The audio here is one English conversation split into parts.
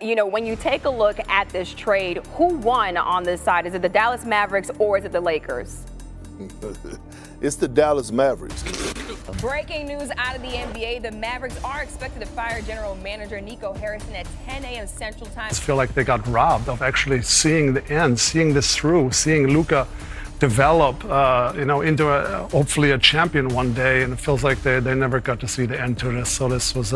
You know, when you take a look at this trade, who won on this side? Is it the Dallas Mavericks or is it the Lakers? It's the Dallas Mavericks. Breaking news out of the NBA, the Mavericks are expected to fire general manager Nico Harrison at 10 a.m. Central Time. I feel like they got robbed of actually seeing the end, seeing this through, seeing Luca develop, into hopefully a champion one day, and it feels like they never got to see the end to this. So this was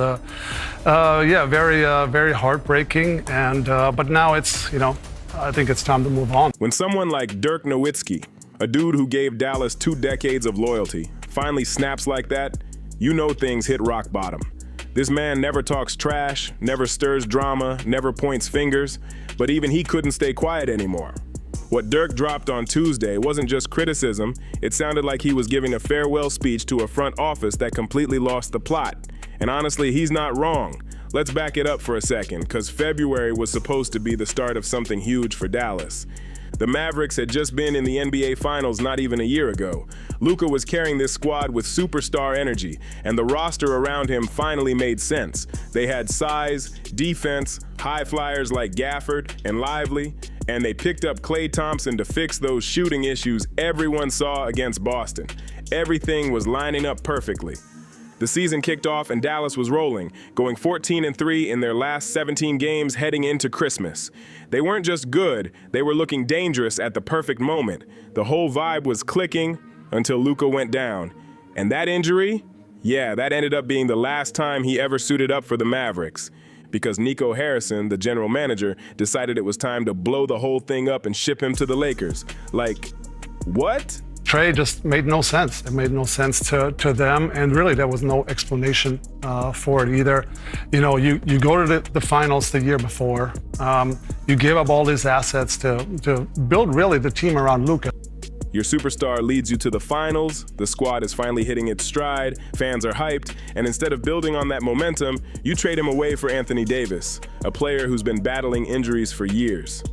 very heartbreaking. And but now it's I think it's time to move on. When someone like Dirk Nowitzki, a dude who gave Dallas 2 decades of loyalty, finally snaps like that, you know things hit rock bottom. This man never talks trash, never stirs drama, never points fingers, but even he couldn't stay quiet anymore. What Dirk dropped on Tuesday wasn't just criticism, it sounded like he was giving a farewell speech to a front office that completely lost the plot. And honestly, he's not wrong. Let's back it up for a second, because February was supposed to be the start of something huge for Dallas. The Mavericks had just been in the NBA Finals not even a year ago. Luca was carrying this squad with superstar energy, and the roster around him finally made sense. They had size, defense, high flyers like Gafford and Lively, and they picked up Klay Thompson to fix those shooting issues everyone saw against Boston. Everything was lining up perfectly. The season kicked off and Dallas was rolling, going 14-3 in their last 17 games heading into Christmas. They weren't just good, they were looking dangerous at the perfect moment. The whole vibe was clicking until Luca went down. And that injury? Yeah, that ended up being the last time he ever suited up for the Mavericks. Because Nico Harrison, the general manager, decided it was time to blow the whole thing up and ship him to the Lakers. Like, what? Trade just made no sense. It made no sense to them, and really there was no explanation for it either. You know, you go to the finals the year before, you give up all these assets to build really the team around Luca. Your superstar leads you to the finals, the squad is finally hitting its stride, fans are hyped, and instead of building on that momentum, you trade him away for Anthony Davis, a player who's been battling injuries for years.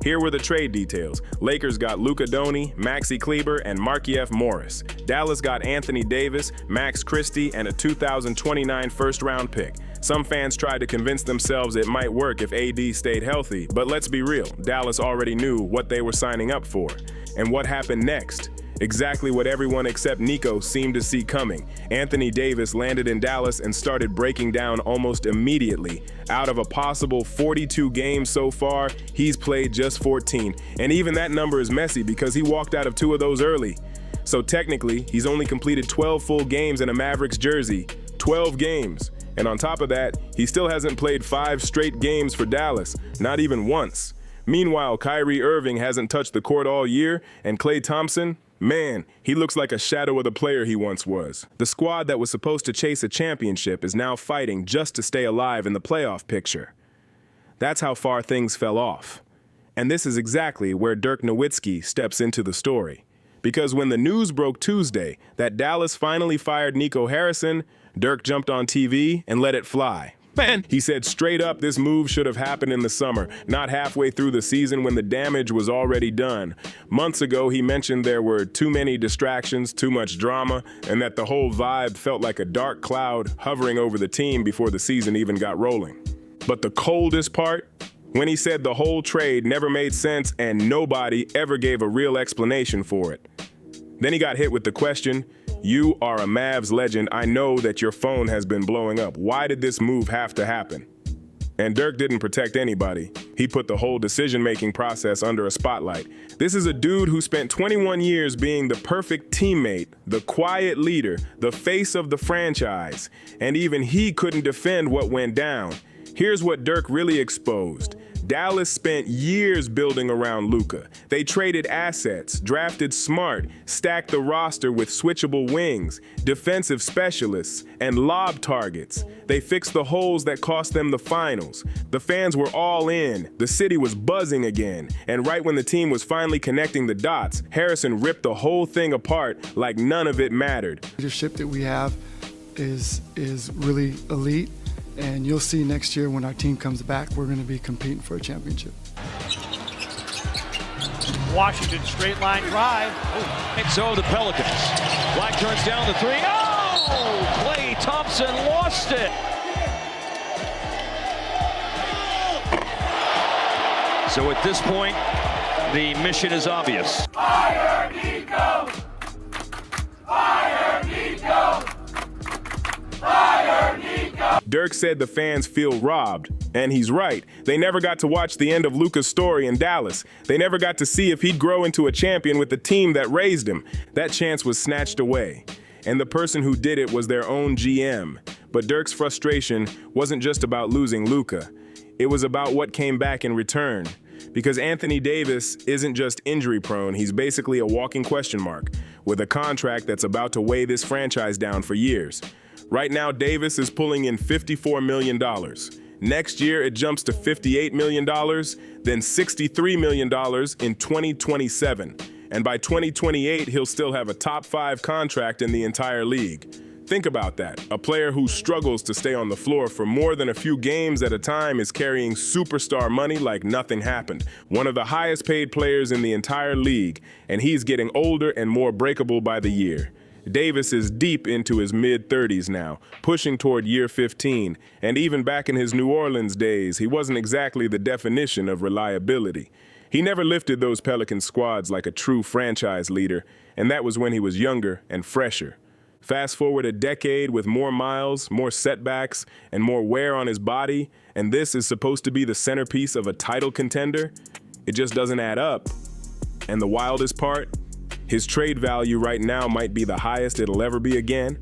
Here were the trade details. Lakers got Luca Doncic, Maxi Kleber, and Markieff Morris. Dallas got Anthony Davis, Max Christie, and a 2029 first-round pick. Some fans tried to convince themselves it might work if AD stayed healthy, but let's be real, Dallas already knew what they were signing up for. And what happened next? Exactly what everyone except Nico seemed to see coming. Anthony Davis landed in Dallas and started breaking down almost immediately. Out of a possible 42 games so far, he's played just 14. And even that number is messy because he walked out of 2 of those early. So technically, he's only completed 12 full games in a Mavericks jersey. 12 games. And on top of that, he still hasn't played 5 straight games for Dallas, not even once. Meanwhile, Kyrie Irving hasn't touched the court all year, and Klay Thompson, man, he looks like a shadow of the player he once was. The squad that was supposed to chase a championship is now fighting just to stay alive in the playoff picture. That's how far things fell off. And this is exactly where Dirk Nowitzki steps into the story. Because when the news broke Tuesday that Dallas finally fired Nico Harrison, Dirk jumped on TV and let it fly. Man, he said straight up this move should have happened in the summer, not halfway through the season when the damage was already done. Months ago, he mentioned there were too many distractions, too much drama, and that the whole vibe felt like a dark cloud hovering over the team before the season even got rolling. But the coldest part? When he said the whole trade never made sense and nobody ever gave a real explanation for it. Then he got hit with the question, "You are a Mavs legend. I know that your phone has been blowing up. Why did this move have to happen?" And Dirk didn't protect anybody. He put the whole decision-making process under a spotlight. This is a dude who spent 21 years being the perfect teammate, the quiet leader, the face of the franchise. And even he couldn't defend what went down. Here's what Dirk really exposed. Dallas spent years building around Luca. They traded assets, drafted smart, stacked the roster with switchable wings, defensive specialists, and lob targets. They fixed the holes that cost them the finals. The fans were all in. The city was buzzing again. And right when the team was finally connecting the dots, Harrison ripped the whole thing apart like none of it mattered. The leadership that we have is really elite. And you'll see next year when our team comes back, we're going to be competing for a championship. Washington straight line drive. And so the Pelicans. Black turns down the 3. Oh! Klay Thompson lost it. So at this point, the mission is obvious. Fire Nico! Fire Nico! Fire Nico! Dirk said the fans feel robbed, and he's right. They never got to watch the end of Luca's story in Dallas. They never got to see if he'd grow into a champion with the team that raised him. That chance was snatched away. And the person who did it was their own GM. But Dirk's frustration wasn't just about losing Luca. It was about what came back in return. Because Anthony Davis isn't just injury-prone, he's basically a walking question mark, with a contract that's about to weigh this franchise down for years. Right now, Davis is pulling in $54 million. Next year, it jumps to $58 million, then $63 million in 2027. And by 2028, he'll still have a top 5 contract in the entire league. Think about that. A player who struggles to stay on the floor for more than a few games at a time is carrying superstar money like nothing happened. One of the highest paid players in the entire league, and he's getting older and more breakable by the year. Davis is deep into his mid-30s now, pushing toward year 15, and even back in his New Orleans days, he wasn't exactly the definition of reliability. He never lifted those Pelican squads like a true franchise leader, and that was when he was younger and fresher. Fast forward a decade with more miles, more setbacks, and more wear on his body, and this is supposed to be the centerpiece of a title contender? It just doesn't add up. And the wildest part? His trade value right now might be the highest it'll ever be again.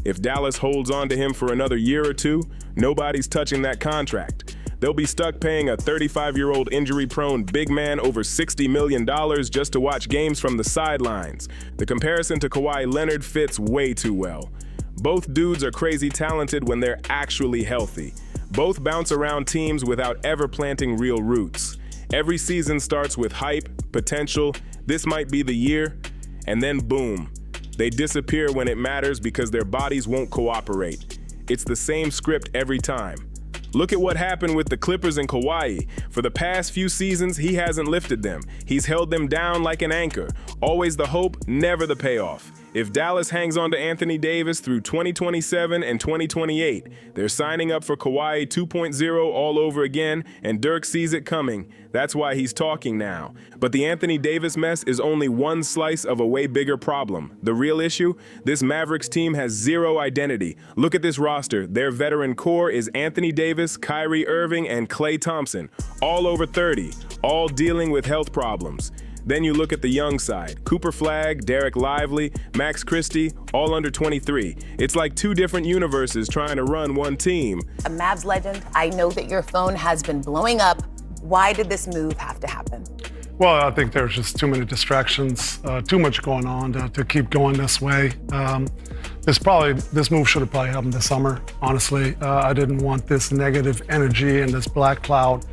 If Dallas holds on to him for another year or two, nobody's touching that contract. They'll be stuck paying a 35-year-old injury-prone big man over $60 million just to watch games from the sidelines. The comparison to Kawhi Leonard fits way too well. Both dudes are crazy talented when they're actually healthy. Both bounce around teams without ever planting real roots. Every season starts with hype, potential, this might be the year, and then boom. They disappear when it matters because their bodies won't cooperate. It's the same script every time. Look at what happened with the Clippers and Kawhi. For the past few seasons, he hasn't lifted them. He's held them down like an anchor. Always the hope, never the payoff. If Dallas hangs on to Anthony Davis through 2027 and 2028, they're signing up for Kawhi 2.0 all over again, and Dirk sees it coming. That's why he's talking now. But the Anthony Davis mess is only one slice of a way bigger problem. The real issue? This Mavericks team has zero identity. Look at this roster. Their veteran core is Anthony Davis, Kyrie Irving, and Klay Thompson, all over 30, all dealing with health problems. Then you look at the young side. Cooper Flagg, Derek Lively, Max Christie, all under 23. It's like two different universes trying to run one team. A Mavs legend, I know that your phone has been blowing up. Why did this move have to happen? Well, I think there's just too many distractions, too much going on to keep going this way. This move should have probably happened this summer, honestly. I didn't want this negative energy and this black cloud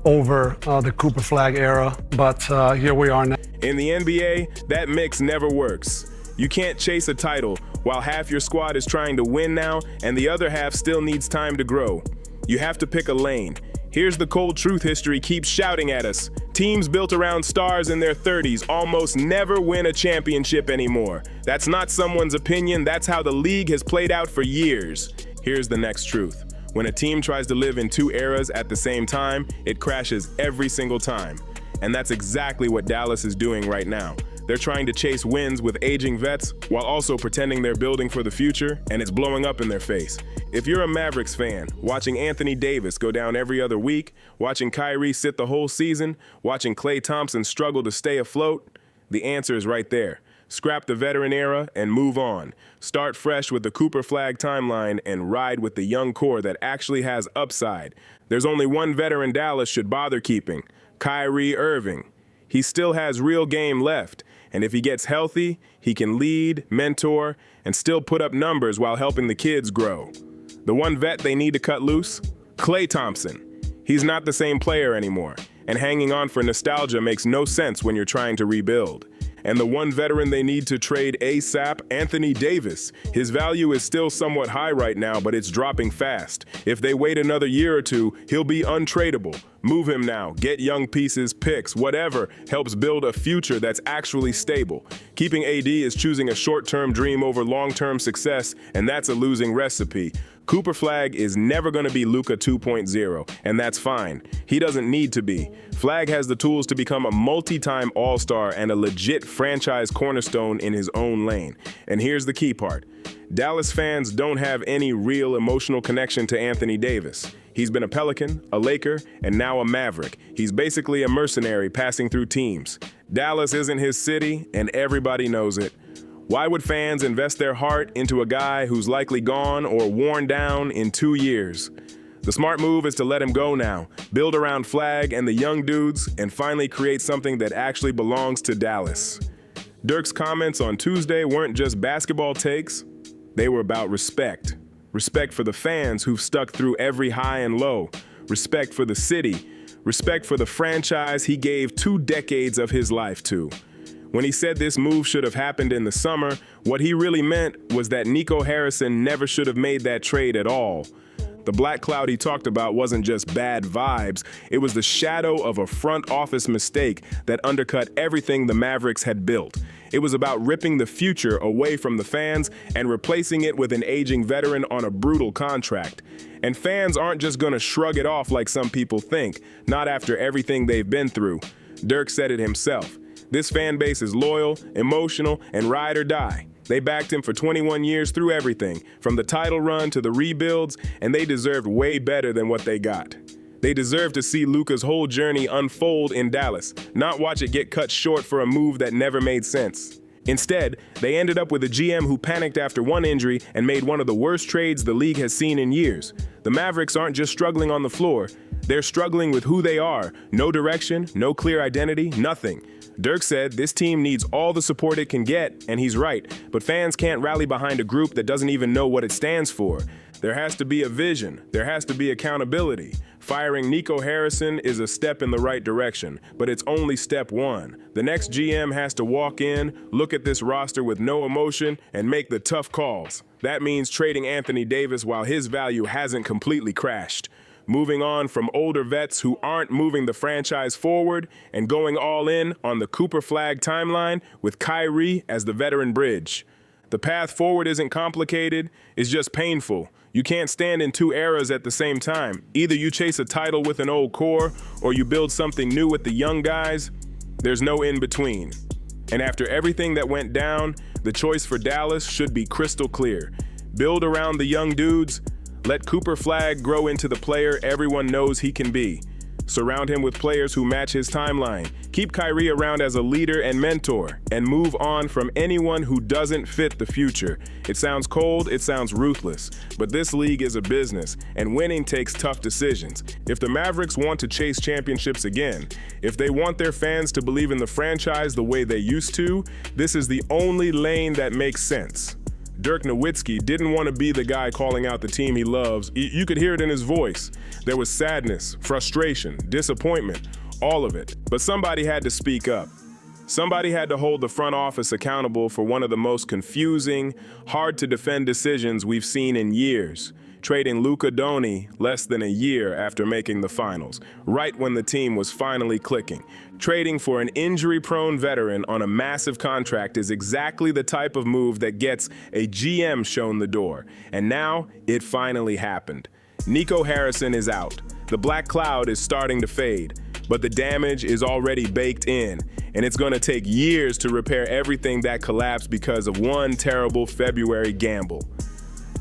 over the Cooper Flagg era, but here we are now. In the NBA, that mix never works. You can't chase a title while half your squad is trying to win now and the other half still needs time to grow. You have to pick a lane. Here's the cold truth history keeps shouting at us. Teams built around stars in their 30s almost never win a championship anymore. That's not someone's opinion, that's how the league has played out for years. Here's the next truth. When a team tries to live in two eras at the same time, it crashes every single time. And that's exactly what Dallas is doing right now. They're trying to chase wins with aging vets while also pretending they're building for the future, and it's blowing up in their face. If you're a Mavericks fan, watching Anthony Davis go down every other week, watching Kyrie sit the whole season, watching Klay Thompson struggle to stay afloat, the answer is right there. Scrap the veteran era and move on. Start fresh with the Cooper Flagg timeline and ride with the young core that actually has upside. There's only one veteran Dallas should bother keeping, Kyrie Irving. He still has real game left, and if he gets healthy, he can lead, mentor, and still put up numbers while helping the kids grow. The one vet they need to cut loose? Klay Thompson. He's not the same player anymore, and hanging on for nostalgia makes no sense when you're trying to rebuild. And the one veteran they need to trade ASAP, Anthony Davis. His value is still somewhat high right now, but it's dropping fast. If they wait another year or two, he'll be untradeable. Move him now, get young pieces, picks, whatever helps build a future that's actually stable. Keeping AD is choosing a short-term dream over long-term success, and that's a losing recipe. Cooper Flagg is never going to be Luca 2.0, and that's fine. He doesn't need to be. Flagg has the tools to become a multi-time all-star and a legit franchise cornerstone in his own lane. And here's the key part. Dallas fans don't have any real emotional connection to Anthony Davis. He's been a Pelican, a Laker, and now a Maverick. He's basically a mercenary passing through teams. Dallas isn't his city, and everybody knows it. Why would fans invest their heart into a guy who's likely gone or worn down in 2 years? The smart move is to let him go now, build around Flagg and the young dudes, and finally create something that actually belongs to Dallas. Dirk's comments on Tuesday weren't just basketball takes, they were about respect. Respect for the fans who've stuck through every high and low. Respect for the city. Respect for the franchise he gave 2 decades of his life to. When he said this move should have happened in the summer, what he really meant was that Nico Harrison never should have made that trade at all. The black cloud he talked about wasn't just bad vibes, it was the shadow of a front office mistake that undercut everything the Mavericks had built. It was about ripping the future away from the fans and replacing it with an aging veteran on a brutal contract. And fans aren't just gonna shrug it off like some people think, not after everything they've been through. Dirk said it himself. This fan base is loyal, emotional, and ride or die. They backed him for 21 years through everything, from the title run to the rebuilds, and they deserved way better than what they got. They deserve to see Luca's whole journey unfold in Dallas, not watch it get cut short for a move that never made sense. Instead, they ended up with a GM who panicked after one injury and made one of the worst trades the league has seen in years. The Mavericks aren't just struggling on the floor, they're struggling with who they are. No direction, no clear identity, nothing. Dirk said this team needs all the support it can get, and he's right, but fans can't rally behind a group that doesn't even know what it stands for. There has to be a vision. There has to be accountability. Firing Nico Harrison is a step in the right direction, but it's only step one. The next GM has to walk in, look at this roster with no emotion, and make the tough calls. That means trading Anthony Davis while his value hasn't completely crashed. Moving on from older vets who aren't moving the franchise forward and going all in on the Cooper Flagg timeline with Kyrie as the veteran bridge. The path forward isn't complicated, it's just painful. You can't stand in 2 eras at the same time. Either you chase a title with an old core or you build something new with the young guys. There's no in between. And after everything that went down, the choice for Dallas should be crystal clear. Build around the young dudes. Let Cooper Flagg grow into the player everyone knows he can be. Surround him with players who match his timeline. Keep Kyrie around as a leader and mentor, and move on from anyone who doesn't fit the future. It sounds cold, it sounds ruthless, but this league is a business, and winning takes tough decisions. If the Mavericks want to chase championships again, if they want their fans to believe in the franchise the way they used to, this is the only lane that makes sense. Dirk Nowitzki didn't want to be the guy calling out the team he loves. You could hear it in his voice. There was sadness, frustration, disappointment, all of it. But somebody had to speak up. Somebody had to hold the front office accountable for one of the most confusing, hard-to-defend decisions we've seen in years. Trading Luca less than a year after making the finals, right when the team was finally clicking. Trading for an injury-prone veteran on a massive contract is exactly the type of move that gets a GM shown the door. And now, it finally happened. Nico Harrison is out. The black cloud is starting to fade, but the damage is already baked in, and it's going to take years to repair everything that collapsed because of one terrible February gamble.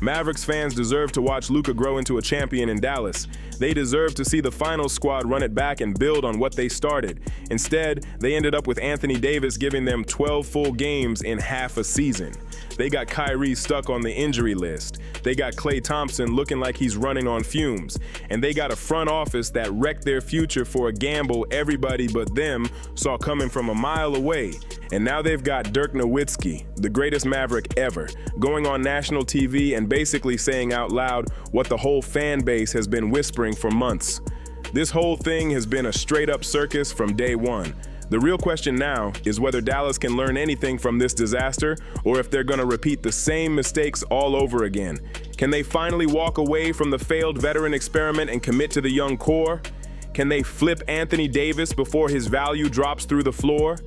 Mavericks fans deserve to watch Luca grow into a champion in Dallas. They deserve to see the finals squad run it back and build on what they started. Instead, they ended up with Anthony Davis giving them 12 full games in half a season. They got Kyrie stuck on the injury list. They got Klay Thompson looking like he's running on fumes. And they got a front office that wrecked their future for a gamble everybody but them saw coming from a mile away. And now they've got Dirk Nowitzki, the greatest Maverick ever, going on national TV and basically saying out loud what the whole fan base has been whispering for months. This whole thing has been a straight-up circus from day one. The real question now is whether Dallas can learn anything from this disaster or if they're going to repeat the same mistakes all over again. Can they finally walk away from the failed veteran experiment and commit to the young core? Can they flip Anthony Davis before his value drops through the floor?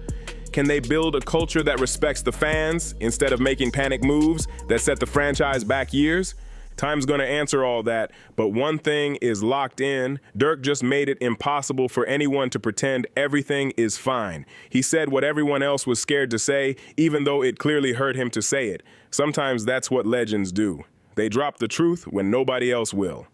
Can they build a culture that respects the fans instead of making panic moves that set the franchise back years? Time's gonna answer all that, but one thing is locked in. Dirk just made it impossible for anyone to pretend everything is fine. He said what everyone else was scared to say, even though it clearly hurt him to say it. Sometimes that's what legends do. They drop the truth when nobody else will.